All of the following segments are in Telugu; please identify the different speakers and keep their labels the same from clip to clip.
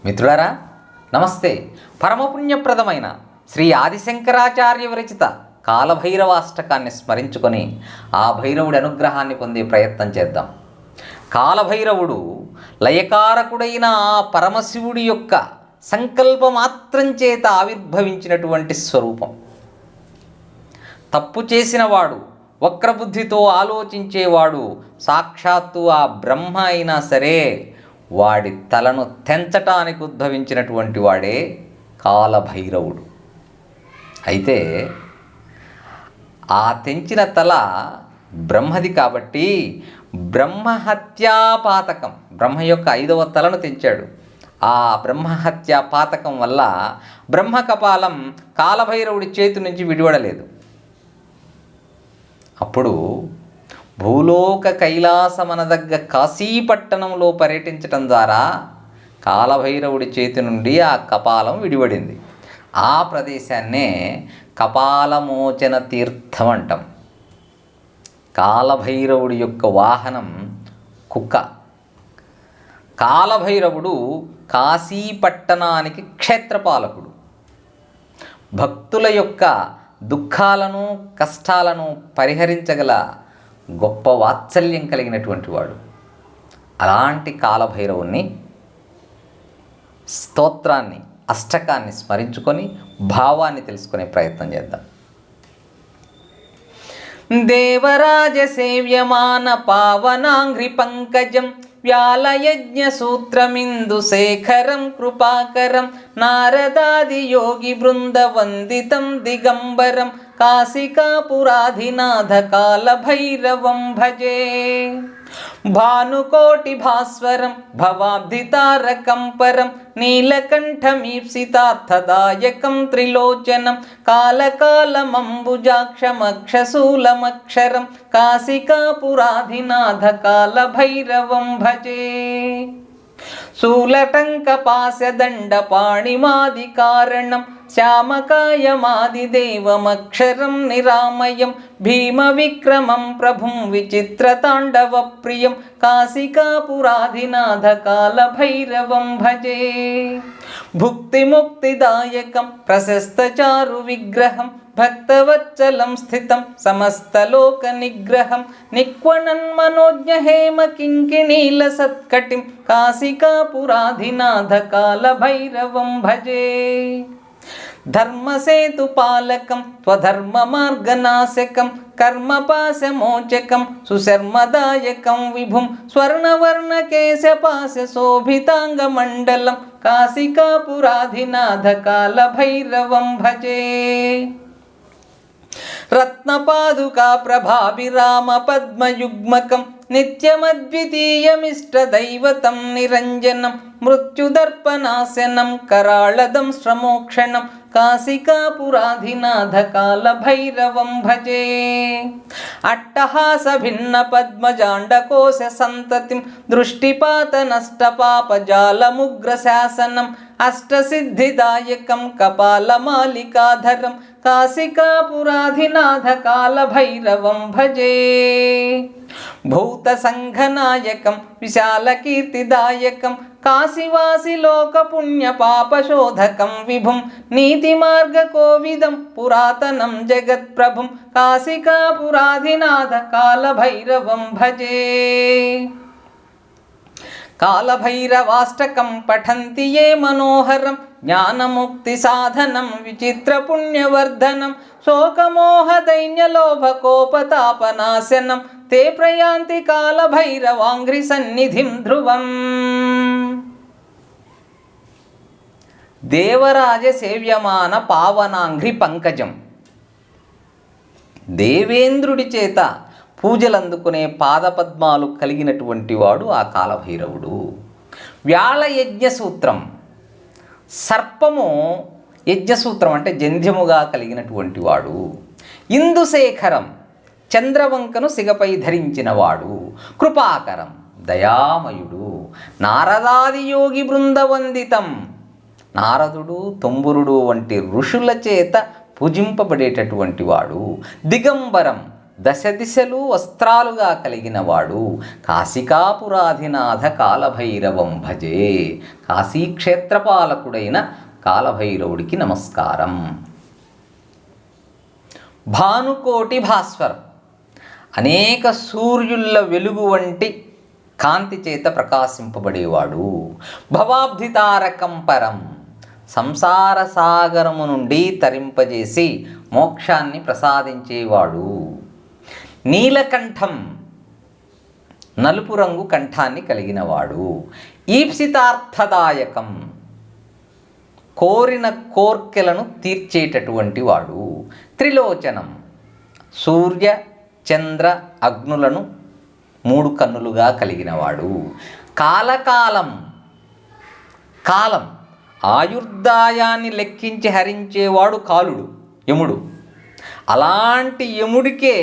Speaker 1: మిత్రులారా నమస్తే. పరమపుణ్యప్రదమైన శ్రీ ఆదిశంకరాచార్య విరచిత కాలభైరవాష్టకాన్ని స్మరించుకొని ఆ భైరవుడి అనుగ్రహాన్ని పొందే ప్రయత్నం చేద్దాం. కాలభైరవుడు లయకారకుడైన ఆ పరమశివుడి యొక్క సంకల్పమాత్రం చేత ఆవిర్భవించినటువంటి స్వరూపం. తప్పు చేసినవాడు, వక్రబుద్ధితో ఆలోచించేవాడు సాక్షాత్తు ఆ బ్రహ్మ అయినా సరే వాడి తలను తెంచటానికి ఉద్భవించినటువంటి వాడే కాలభైరవుడు. అయితే ఆ తెంచిన తల బ్రహ్మది కాబట్టి బ్రహ్మహత్యాపాతకం, బ్రహ్మ యొక్క 5వ తలను తెంచాడు. ఆ బ్రహ్మహత్యాపాతకం వల్ల బ్రహ్మకపాలం కాలభైరవుడి చేతి నుంచి విడివడలేదు. అప్పుడు భూలోక కైలాసమనదగ్గ కాశీపట్టణంలో పర్యటించటం ద్వారా కాలభైరవుడి చేతి నుండి ఆ కపాలం విడివడింది. ఆ ప్రదేశాన్నే కపాలమోచన తీర్థం అంటాం. కాలభైరవుడి యొక్క వాహనం కుక్క. కాలభైరవుడు కాశీపట్టణానికి క్షేత్రపాలకుడు. భక్తుల యొక్క దుఃఖాలను కష్టాలను పరిహరించగల గొప్ప వాత్సల్యం కలిగినటువంటి వాడు. అలాంటి కాలభైరవుణ్ణి స్తోత్రాన్ని, అష్టకాన్ని స్మరించుకొని భావాన్ని తెలుసుకునే ప్రయత్నం చేద్దాం. దేవరాజ సేవ్యమాన పావనాంఘ్రి పంకజం వ్యాలయజ్ఞ సూత్రమిందు శేఖరం కృపాకరం నారదాది యోగి బృంద వందితం దిగంబరం కాశికాపురాధినాథ కాలభైరవం భజే. భానుకోటి భాస్వరం భవాబ్ధితారకం పరం నీలకంఠమీప్సితార్థదాయకం త్రిలోచనం కాలకాలమంబుజాక్షమక్షశూలమక్షరం కాశికాపురాధినాథ కాలభైరవం భజే. శూలటంకపాశదండపాణిమాదికారణం శ్యామకాయమాదిదేవమక్షరం నిరామయం భీమవిక్రమం ప్రభుం విచిత్రతాండవ ప్రియం కాశికాపురాధినాథ కాలభైరవం భజే. భుక్తిముక్తిదాయకం ప్రశస్తచారు విగ్రహం భక్తవత్సలం స్థితం సమస్తలోక నిగ్రహం నిక్వణన్మనోజ్ఞ హేమ కింకిణీల సత్కటిం కాశికాపురాధినాథ కాలభైరవం భజే. ధర్మసేతుపాలకం త్వధర్మ మార్గనాశకం కర్మపాశమోచకం సుశర్మదాయకం విభుం స్వర్ణవర్ణకేశపాశ శోభితాంగమండలం కాశికాపురాధినాథ కాలభైరవం భజే. రత్నపాదుకా ప్రభాభిరామ పద్మయుగ్మకం నిత్యమద్వితీయమిష్టదైవతం నిరంజనం మృత్యుదర్పనాశనం కరాళదం శ్రమోక్షణం కాశికాపురాధినాథ కాలభైరవం భజే. అట్టహాస భిన్న పద్మజాండకోశ సంతతిం దృష్టిపాత నష్టపాపజాలముగ్రశాసనం అష్టసిద్ధిదాయకం కపాలమాలికాధరం కాశికాపురాధినాథ కాలభైరవం భజే. భూతసంఘనాయకం విశాలకీర్తిదాయకం కాశీవాసి లోకపుణ్యపాపశోధకం విభుం నీతిమార్గకోవిదం పురాతనం జగత్ప్రభుం కాశికాపురాధినాథ కాలభైరవం భజే. కాలభైరవాష్టకం పఠంతి ఏ మనోహరం జ్ఞానముక్తి సాధనం విచిత్రపుణ్యవర్ధనం శోకమోహదైన్యలోభకోపతాపనాశనం తే ప్రయాంతి కాలభైరవాంఘ్రి సన్నిధిం ధ్రువం. దేవరాజ సేవ్యమాన పావనాంఘ్రి పంకజం. దేవేంద్రుడి చేత పూజలందుకునే పాదపద్మాలు కలిగినటువంటి వాడు ఆ కాలభైరవుడు. వ్యాళయజ్ఞసూత్రం, సర్పము యజ్ఞసూత్రం అంటే జంధ్యముగా కలిగినటువంటి వాడు. ఇందుశేఖరం, చంద్రవంకను సిగపై ధరించినవాడు. కృపాకరం, దయామయుడు. నారదాది యోగి బృందవందితం, నారదుడు తుంబురుడు వంటి ఋషుల చేత పూజింపబడేటటువంటి వాడు. దిగంబరం, దశ దిశలు వస్త్రాలుగా కలిగిన వాడు కాశికాపురాధినాథ కాలభైరవం భజే. కాశీక్షేత్రపాలకుడైన కాలభైరవుడికి నమస్కారం. భానుకోటి భాస్వరం, అనేక సూర్యుల వెలుగు వంటి కాంతి చేత ప్రకాశింపబడేవాడు. భవాబ్ధితారకం పరం, సంసార సాగరము నుండి తరింపజేసి మోక్షాన్ని ప్రసాదించేవాడు. నీలకంఠం, నలుపు రంగు కంఠాన్ని కలిగినవాడు. ఈప్సితార్థదాయకం, కోరిన కోర్కెలను తీర్చేటటువంటి వాడు. త్రిలోచనం, సూర్య చంద్ర అగ్నులను 3 కన్నులుగా కలిగినవాడు. కాలకాలం, కాలం ఆయుర్దాయాన్ని లెక్కించి హరించేవాడు కాలుడు, యముడు. అలాంటి యముడికే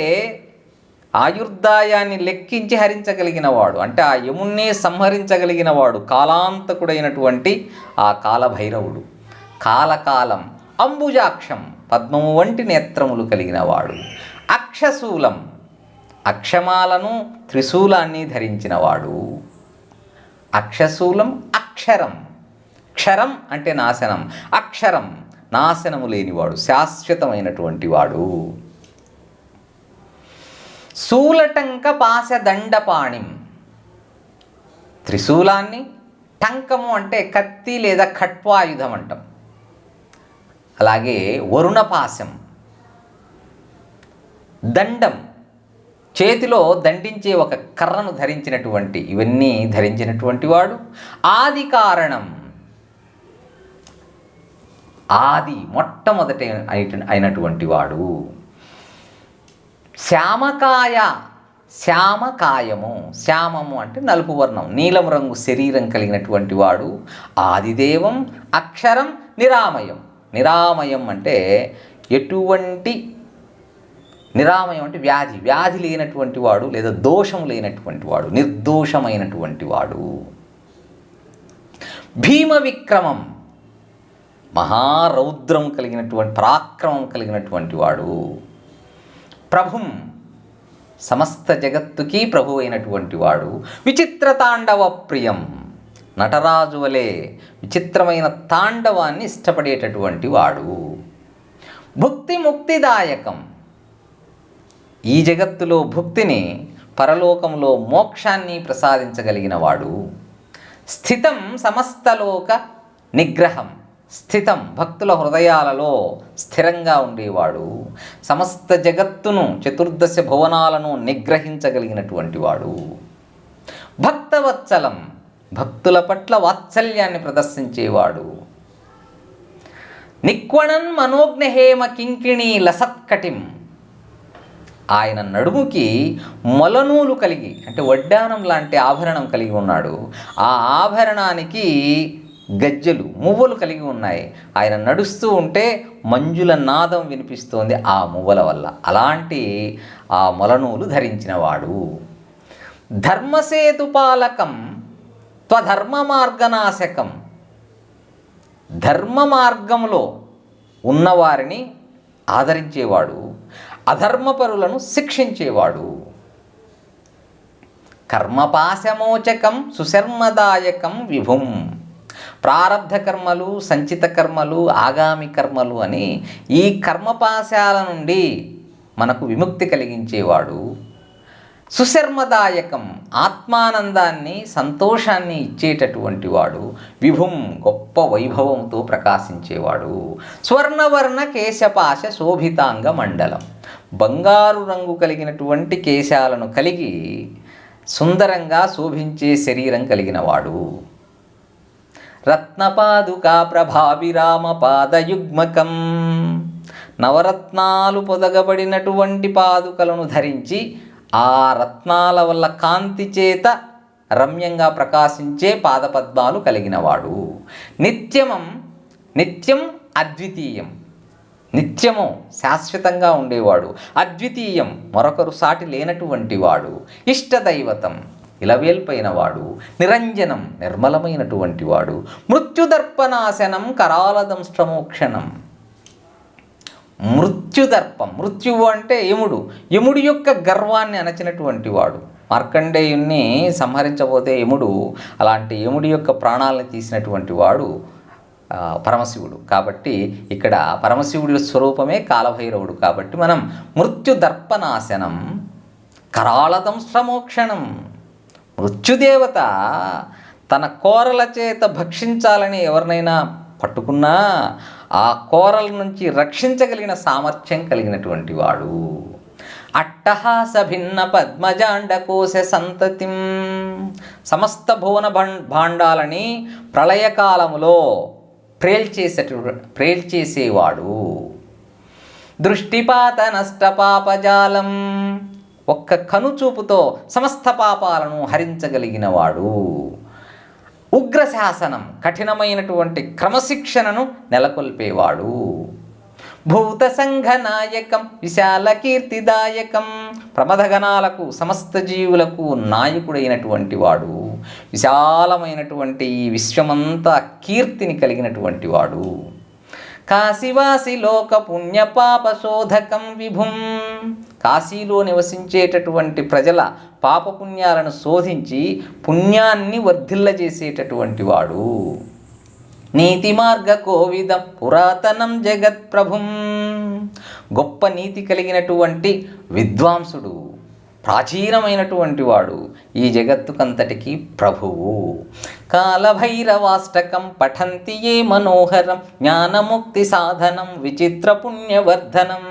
Speaker 1: ఆయుర్దాయాన్ని లెక్కించి హరించగలిగినవాడు, అంటే ఆ యమున్నే సంహరించగలిగినవాడు కాలాంతకుడైనటువంటి ఆ కాలభైరవుడు. కాలకాలం అంబుజాక్షం, పద్మము వంటి నేత్రములు కలిగినవాడు. అక్షశూలం, అక్షమాలను త్రిశూలాన్ని ధరించినవాడు. అక్షశూలం అక్షరం, క్షరం అంటే నాశనం, అక్షరం నాశనము లేనివాడు, శాశ్వతమైనటువంటి వాడు. శూలటంక పాశదండపాణిం, త్రిశూలాన్ని, టంకము అంటే కత్తి లేదా ఖట్వాయుధం అంటాం. అలాగే వరుణపాశం, దండం, చేతిలో దండించే ఒక కర్రను ధరించినటువంటి, ఇవన్నీ ధరించినటువంటి వాడు. ఆది కారణం, ఆది మొట్టమొదటి అయినటువంటి వాడు. శ్యామకాయ, శ్యామకాయము, శ్యామము అంటే నలుపు వర్ణం, నీలం రంగు శరీరం కలిగినటువంటి వాడు. ఆదిదేవం, అక్షరం, నిరామయం. నిరామయం అంటే ఎటువంటి, నిరామయం అంటే వ్యాధి, వ్యాధి లేనటువంటి వాడు లేదా దోషం లేనటువంటి వాడు, నిర్దోషమైనటువంటి వాడు. భీమ విక్రమం, మహారౌద్రం కలిగినటువంటి, పరాక్రమం కలిగినటువంటి వాడు. ప్రభుం, సమస్త జగత్తుకి ప్రభు అయినటువంటి వాడు. విచిత్ర తాండవ ప్రియం, నటరాజు వలె విచిత్రమైన తాండవాన్ని ఇష్టపడేటటువంటి వాడు. భుక్తి ముక్తిదాయకం, ఈ జగత్తులో భుక్తిని, పరలోకంలో మోక్షాన్ని ప్రసాదించగలిగిన వాడు. స్థితం సమస్తలోక నిగ్రహం, స్థితం భక్తుల హృదయాలలో స్థిరంగా ఉండేవాడు. సమస్త జగత్తును, చతుర్దశ భువనాలను నిగ్రహించగలిగినటువంటి వాడు. భక్తవత్సలం, భక్తుల పట్ల వాత్సల్యాన్ని ప్రదర్శించేవాడు. నిక్వణన్ మనోజ్ఞహేమ కింకిణీ లసత్కటిం, ఆయన నడుముకి మొలనూలు కలిగి, అంటే వడ్డానం లాంటి ఆభరణం కలిగి ఉన్నాడు. ఆ ఆభరణానికి గజ్జెలు, మువ్వలు కలిగి ఉన్నాయి. ఆయన నడుస్తూ ఉంటే మంజుల నాదం వినిపిస్తోంది ఆ మువ్వల వల్ల. అలాంటి ఆ మొలనూలు ధరించినవాడు. ధర్మసేతుపాలకం త్వధర్మ మార్గనాశకం, ధర్మ మార్గంలో ఉన్నవారిని ఆదరించేవాడు, అధర్మపరులను శిక్షించేవాడు. కర్మపాశమోచకం సుశర్మదాయకం విభుం, ప్రారబ్ధ కర్మలు, సంచిత కర్మలు, ఆగామి కర్మలు అని ఈ కర్మపాశాల నుండి మనకు విముక్తి కలిగించేవాడు. సుశర్మదాయకం, ఆత్మానందాన్ని, సంతోషాన్ని ఇచ్చేటటువంటి వాడు. విభుం, గొప్ప వైభవంతో ప్రకాశించేవాడు. స్వర్ణవర్ణ కేశపాశ శోభితాంగ మండలం, బంగారు రంగు కలిగినటువంటి కేశాలను కలిగి సుందరంగా శోభించే శరీరం కలిగినవాడు. రత్నపాదుకా ప్రభావిరామ పాదయుగ్మకం, నవరత్నాలు పొదగబడినటువంటి పాదుకలను ధరించి ఆ రత్నాల వల్ల కాంతి చేత రమ్యంగా ప్రకాశించే పాదపద్మాలు కలిగినవాడు. నిత్యం అద్వితీయం, నిత్యము శాశ్వతంగా ఉండేవాడు. అద్వితీయం, మరొకరు సాటి లేనటువంటి వాడు. ఇష్టదైవతం, ఇలవేల్పైన వాడు. నిరంజనం, నిర్మలమైనటువంటి వాడు. మృత్యుదర్పనాశనం కరాలదంష్ట్రమోక్షణం, మృత్యుదర్పం, మృత్యువు అంటే యముడు, యముడి యొక్క గర్వాన్ని అణచినటువంటి వాడు. మార్కండేయుణ్ణి సంహరించబోతే యముడు, అలాంటి యముడి యొక్క ప్రాణాలను తీసినటువంటి వాడు పరమశివుడు. కాబట్టి ఇక్కడ పరమశివుడి స్వరూపమే కాలభైరవుడు. కాబట్టి మనం మృత్యుదర్పనాశనం కరాళదంశ్రమోక్షణం, మృత్యుదేవత తన కోరల చేత భక్షించాలని ఎవరినైనా పట్టుకున్నా ఆ కోరల నుంచి రక్షించగలిగిన సామర్థ్యం కలిగినటువంటి వాడు. అట్టహాస భిన్న పద్మజాండకోశ సంతతిం, సమస్త భువన భాండాలని ప్రళయకాలములో ప్రేల్చేసేవాడు. దృష్టిపాత నష్టపాపజాలం, ఒక్క కనుచూపుతో సమస్త పాపాలను హరించగలిగినవాడు. ఉగ్రశాసనం, కఠినమైనటువంటి క్రమశిక్షణను నెలకొల్పేవాడు. భూత సంఘనాయకం విశాల కీర్తిదాయకం, ప్రమథగణాలకు సమస్త జీవులకు నాయకుడైనటువంటి వాడు. విశాలమైనటువంటి ఈ విశ్వమంతా కీర్తిని కలిగినటువంటి వాడు. కాశీవాసి లోక పుణ్యపాప శోధకం విభుం, కాశీలో నివసించేటటువంటి ప్రజల పాపపుణ్యాలను శోధించి పుణ్యాన్ని వర్ధిల్లజేసేటటువంటి వాడు. నీతి మార్గ కోవిదం పురాతనం జగత్ప్రభుం, గొప్ప నీతి కలిగినటువంటి విద్వాంసుడు, ప్రాచీనమైనటువంటి వాడు, ఈ జగత్తుకంతటికి ప్రభువు. కాలభైరవాష్టకం పఠంతి ఏ మనోహరం, జ్ఞానముక్తి సాధనం విచిత్ర పుణ్యవర్ధనం.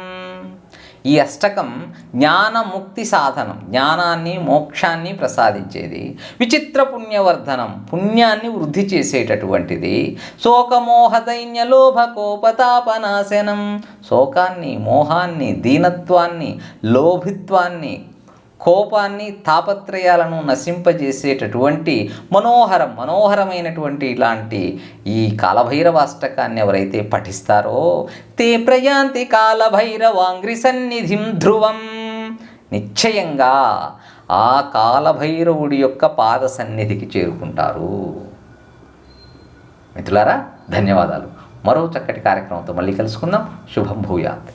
Speaker 1: ఈ అష్టకం జ్ఞానముక్తి సాధనం, జ్ఞానాన్ని మోక్షాన్ని ప్రసాదించేది. విచిత్ర పుణ్యవర్ధనం, పుణ్యాన్ని వృద్ధి చేసేటటువంటిది. శోకమోహ దైన్య లోభ కోపతాపనాశనం, శోకాన్ని, మోహాన్ని, దీనత్వాన్ని, లోభిత్వాన్ని, కోపాన్ని, తాపత్రయాలను నశింపజేసేటటువంటి మనోహరమైనటువంటి ఇలాంటి ఈ కాలభైరవాష్టకాన్ని ఎవరైతే పఠిస్తారో తే ప్రయాంతి కాలభైరవాంగ్రి సన్నిధిం ధ్రువం, నిశ్చయంగా ఆ కాలభైరవుడి యొక్క పాద సన్నిధికి చేరుకుంటారు. మిత్రులారా, ధన్యవాదాలు. మరో చక్కటి కార్యక్రమంతో మళ్ళీ కలుసుకుందాం. శుభం భూయాత్.